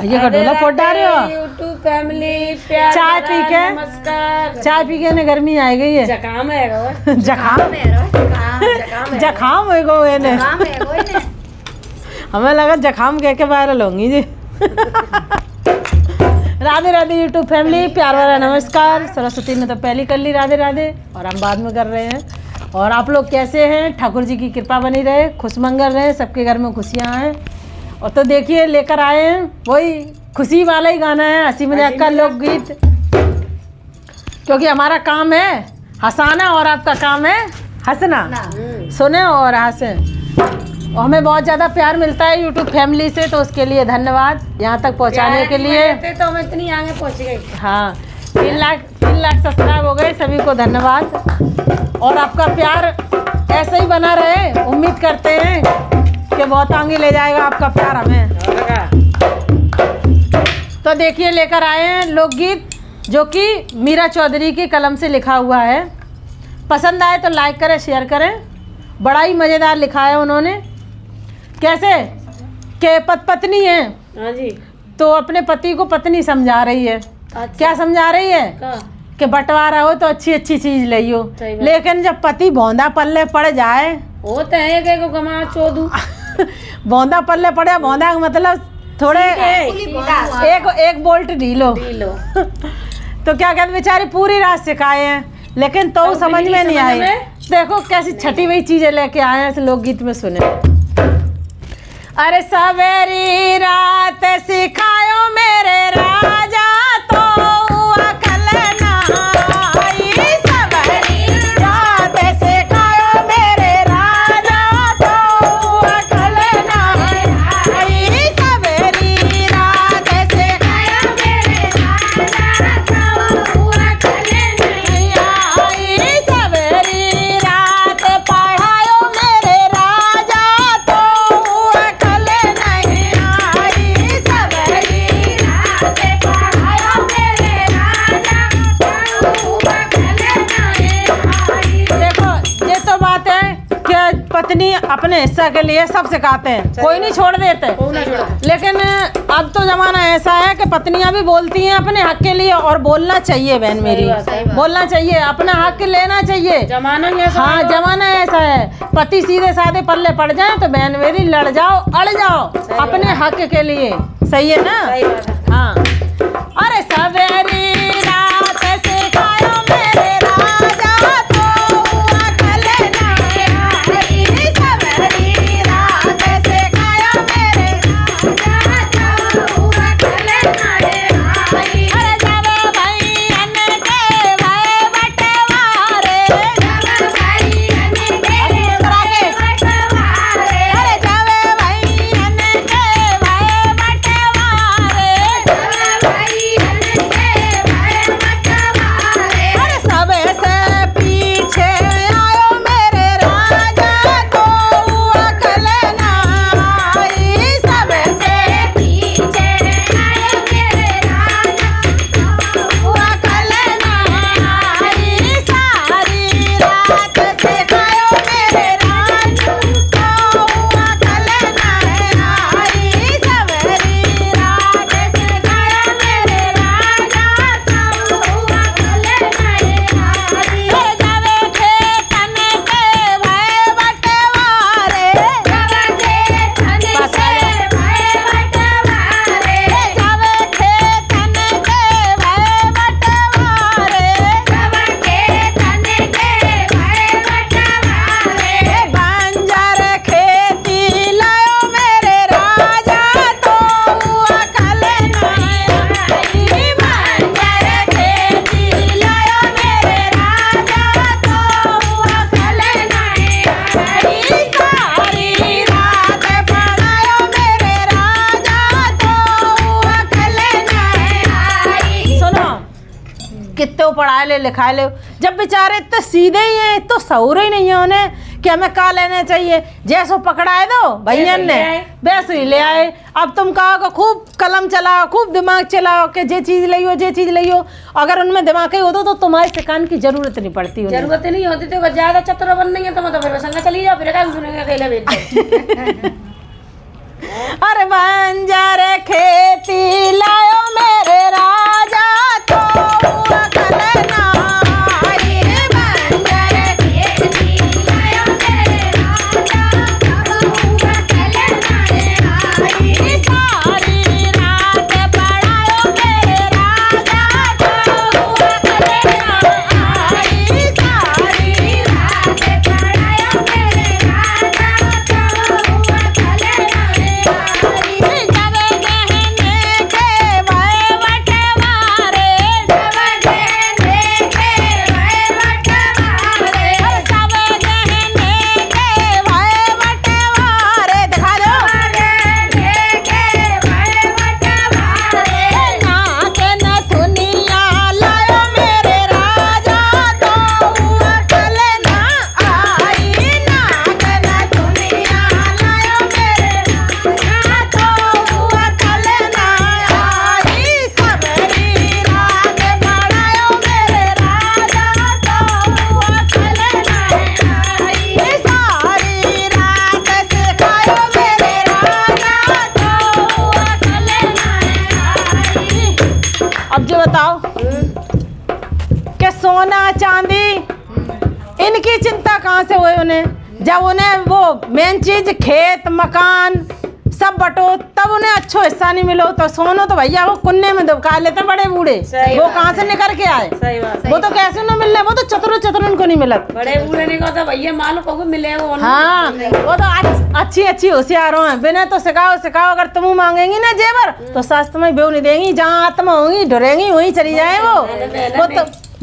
भैया का ढोला फोड़ डाल रहे हो। यूट्यूब फैमिली प्यार चाय पी के नमस्कार। चाय पी के ने गर्मी आ गई है। जकाम है जखाम है गो ने हमें लगा जखाम कह के वायरल होंगी जी। राधे राधे यूट्यूब फैमिली प्यार वाला नमस्कार। सरस्वती ने तो पहली कर ली राधे राधे और हम बाद में कर रहे हैं। और आप लोग कैसे हैं? ठाकुर जी की कृपा बनी रहे, खुशमंगल रहे, सबके घर में खुशियाँ हैं। और तो देखिए लेकर आए हैं वही खुशी वाला ही गाना है, हंसी मजाक का लोकगीत, क्योंकि हमारा काम है हंसाना और आपका काम है हंसना। सुने और हंसें। और हमें बहुत ज़्यादा प्यार मिलता है यूट्यूब फैमिली से, तो उसके लिए धन्यवाद यहाँ तक पहुँचाने के लिए। तो हम इतनी आगे पहुँच गए। हाँ 3 लाख सब्सक्राइब हो गए, सभी को धन्यवाद। और आपका प्यार ऐसे ही बना रहे, उम्मीद करते हैं कि बहुत आगे ले जाएगा आपका प्यार हमें। तो देखिए लेकर आए हैं लोकगीत जो कि मीरा चौधरी की कलम से लिखा हुआ है। पसंद आए तो लाइक करें, शेयर करें। बड़ा ही मज़ेदार लिखा है उन्होंने। कैसे कि पत्नी है हाँ जी, तो अपने पति को पत्नी समझा रही है। अच्छा। क्या समझा रही है? कि बंटवारा हो तो अच्छी अच्छी चीज़ लियो, लेकिन जब पति भौंदा पल्ले पड़ जाए होते हैं एक गमा चोदू भौंदा पल्ले पड़े, भौंदा का मतलब थोड़े एक बोल्ट ढीलो तो क्या कहते बेचारी पूरी रात सिखाए हैं, लेकिन तो समझ में नहीं आई। देखो कैसी छठी हुई चीजें लेके आए हैं इस लोकगीत में, सुने। अरे सवेरी रात सिखायो मेरे राजा तो अकल ना आई। सवेरी रात सिखायो मेरे राजा तो अकल ना आई। सवेरी रात सिखायो मेरे राजा तो अकल नहीं आई। सवेरी रात पढ़ायो मेरे राजा तो अकल नहीं आई। सवेरी रात पढ़ायो मेरे राजा तो अकल नहीं आई। देखो ये तो बात है कि पत्नी अपने हिस्सा के लिए सब सिखाते हैं, कोई नहीं छोड़ देते। लेकिन अब तो जमाना ऐसा है कि पत्नियां भी बोलती हैं अपने हक के लिए, और बोलना चाहिए बहन मेरी, बोलना चाहिए, अपना हक लेना चाहिए। जमाना ही ऐसा हाँ है। जमाना ऐसा है। पति सीधे साधे पल्ले पड़ जाए तो बहन मेरी लड़ जाओ, अड़ जाओ अपने हक के लिए। सही है ना? सही बात है। हाँ। अरे सवेरी रात सिखायो मेरे राजा तो अकल नहीं आई। सवेरी रात सिखायो मेरे राजा तो अकल नहीं आई। अरे जावे भैयन के भय बटवारे, जावे भैयन के भय बटवारे। अरे जावे भैयन के भय बटवारे, जावे भैयन के भय बटवारे। अरे सबे से पीछे आयो मेरे राजा तो अकल ना आई। सबे से पीछे आयो मेरे राजा तो अकल ना आई। सारी रात सिखायो मेरे राजा तो अकल ना आई। सवेरी रात सिखायो मेरे राजा तो अकल नहीं आई। जावे खेतन के भय बटवारे, जावे खेतन के भय बटवारे। जावे खेतन के भय बटवारे, जावे खेतन के भय बटवारे। बंजर खेती लायो मेरे राजा तो अकल नहीं आई। बंजर खेती लायो मेरे राजा तो अकल नहीं आई। सारी रात पढ़ायो मेरे राजा तो अकल नहीं आई। सुनो कितने पढ़ाए ले लिखाए ले, जब बेचारे इतने सीधे ही हैं, तो शऊर ही नहीं है उन्हें कि हमें का लेना चाहिए। जैसो पकड़ाए दो भैयन ने वैसे ही ले आए। अब तुम कहो कि खूब कलम चलाओ, खूब दिमाग चलाओ कि जे चीज़ लियो जे चीज़ लियो, अगर उनमें दिमाग ही होता तो तुम्हारे सिखाने की जरूरत नहीं पड़ती। जरूरत नहीं होती तो ज्यादा चतुर बन नहीं है तो मतलब फिर संग चली जाओ, फिर क्या सुनेगा अकेले बैठ जाओ। अरे बंजर खेती लायो मेरे राजा तो अकल ना आई। बंजर खेती लायो मेरे राजा तो अकल ना आई। सारी रात पढ़ायो मेरे राजा तो अकल ना आई। सारी रात पढ़ायो मेरे राजा तो अकल ना आई। जब गहने के भय बटवारे, जब गहने के भय बटवारे, सब गहने के भय बटवारे, दिखा दो गहने के भय बटवारे। नाक नथुनिया लायो मेरे राजा तो अकल ना आई। नाक नथुनिया लायो मेरे राजा तो अकल ना आई। सबरी रात पढ़ायो मेरे राजा तो अकल ना आई। सारी रात सिखायो मेरे राजा तो अकल ना आई। अब जो बताओ कि सोना चांदी इनकी चिंता कहाँ से हुई उन्हें, जब उन्हें वो मेन चीज खेत मकान सब बटो तब उन्हें अच्छो हिस्सा नहीं मिलो। तो सोनो तो भैया वो कुन्ने में दबका लेते बड़े बूढ़े, सही वो बात कहाँ से निकल के आए, सही बात। वो तो कैसे न मिलने, वो तो चतुर चतुर उनको नहीं मिलत। बड़े बूढ़े नहीं कहता भैया मालूम को मिले वो हाँ वो तो अच्छी अच्छी होशियारों हैं, बिना तो सिखाओ सिखाओ अगर तुम मांगेंगी ना जेवर तो सास तुम्हें बेव नहीं देंगी, जहाँ आत्मा होंगी डरेंगी वहीं चली जाए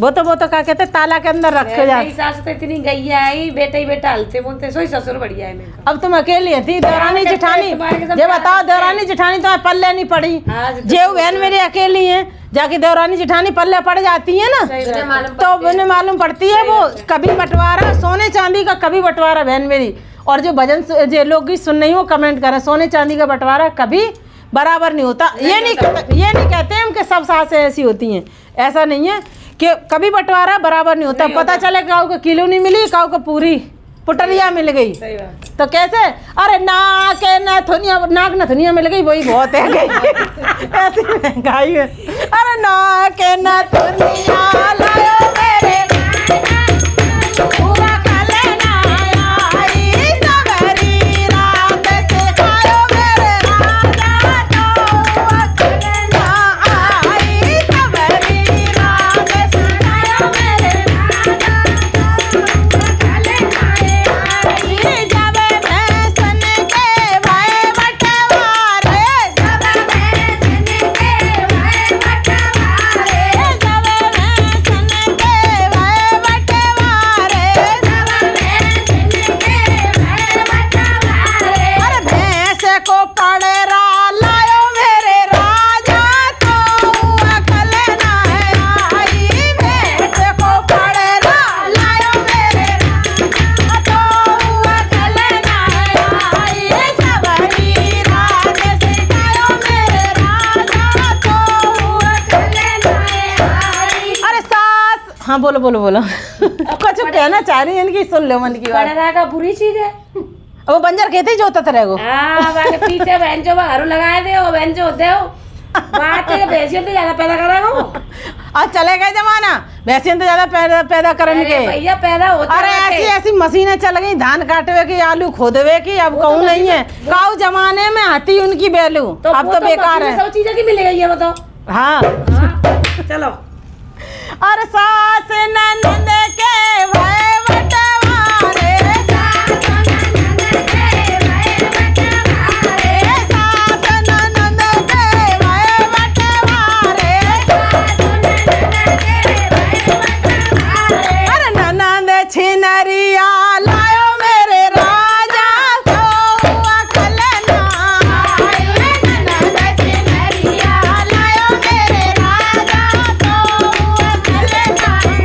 वो तो क्या कहते ताला के अंदर रखे जाए। मेरी सास तो इतनी गई आई बेटा ही बेटा हलते बोलते सोई ससुर बढ़िया है मेरा। अब तुम अकेली थी देवरानी जेठानी, ये बताओ देवरानी जेठानी तुम्हें पल्ले नहीं पड़ी, हाँ, जे बहन मेरी अकेली है जाके देवरानी जेठानी पल्ले पड़ जाती है ना तो उन्हें मालूम पड़ती है। वो कभी बंटवारा सोने चांदी का कभी बंटवारा बहन मेरी, और जो भजन जो लोग भी सुन नहीं हो कमेंट करें, सोने चांदी का बंटवारा कभी बराबर नहीं होता। ये नहीं कहते हम कि सब सासें ऐसी होती हैं, ऐसा नहीं है कि कभी बंटवारा बराबर नहीं होता। पता चले काऊ को किलो नहीं मिली, काऊ को पूरी पुटरिया मिल गई तो कैसे, अरे नाक नथुनिया मिल गई वही बहुत है ऐसी महंगाई है। अरे नाक नथुनिया लायो मेरे पूरा कल ना आई। सबरी रात सिखायो मेरे राजा तो अकल ना आई। सबरी रात सिखायो मेरे राजा तो अकल ना आई। जब भैंसन के भय बटवारे, जब भैंसन के भय बटवारे, जब भैंसन के भय बटवारे, जब भैंसन के भय बटवारे। अरे भैंस को पड़रा लायो मेरे राजा तो अकल ना आई। भैंस को पड़रा लायो मेरे राजा तो अकल ना आई। सबरी रात सिखायो मेरे राजा तो अकल ना आई। अरे सास, हाँ बोलो बोलो बोलो कुछ कहना चाह रही है इनकी, सुन लो मन की बात। बड़ा का बुरी चीज है वो बंजर कहते ही जोता था रहेगो। हाँ बाकी पीछे बहन जो बाहर लगाए दे वो बहन जो होते हो बात है भैंसियों तो ज्यादा पैदा करेगा वो। आज चले गए जमाना भैंसियों तो ज्यादा पैदा करने के। भैया पैदा होते अरे ऐसी ऐसी मशीनें चल गई धान काटवे की आलू खोदवे की, अब कहूँ नहीं है काऊ जमाने में आती उनकी बैलू, अब तो बेकार है। सब चीजें की मिलेगा ये बताओ। हाँ चलो और सास ननद के भय बटवारे, सास ननद के भय बटवारे, सास ननद के भय बटवारे, सास ननद के भय बटवारे। अरे ननद छिनरिया लायो मेरे राजा तो अकल ना आई। ननद छिनरिया लायो मेरे राजा तो अकल ना आई।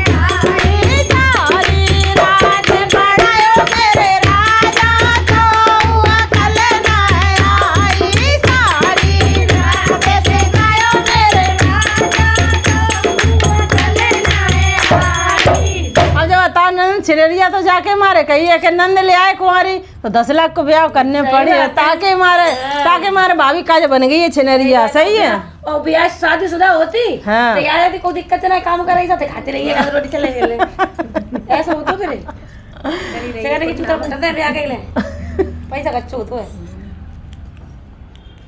नंद छिड़िया तो जाके मारे कही है कि नंद ले आए कुंवारी तो 10 लाख को ब्याह करने पड़े ताकि मारे भाभी काज बन गई है छिनरिया। सही है। और ब्याह शादीशुदा होती हाँ। तो यार यदि कोई दिक्कत ना काम करे तो खाते रहिए रोटी चले ले ऐसा होतो फिर सेकंड की चूता पटते ब्याह के लिए पैसा कच्चो होतो है।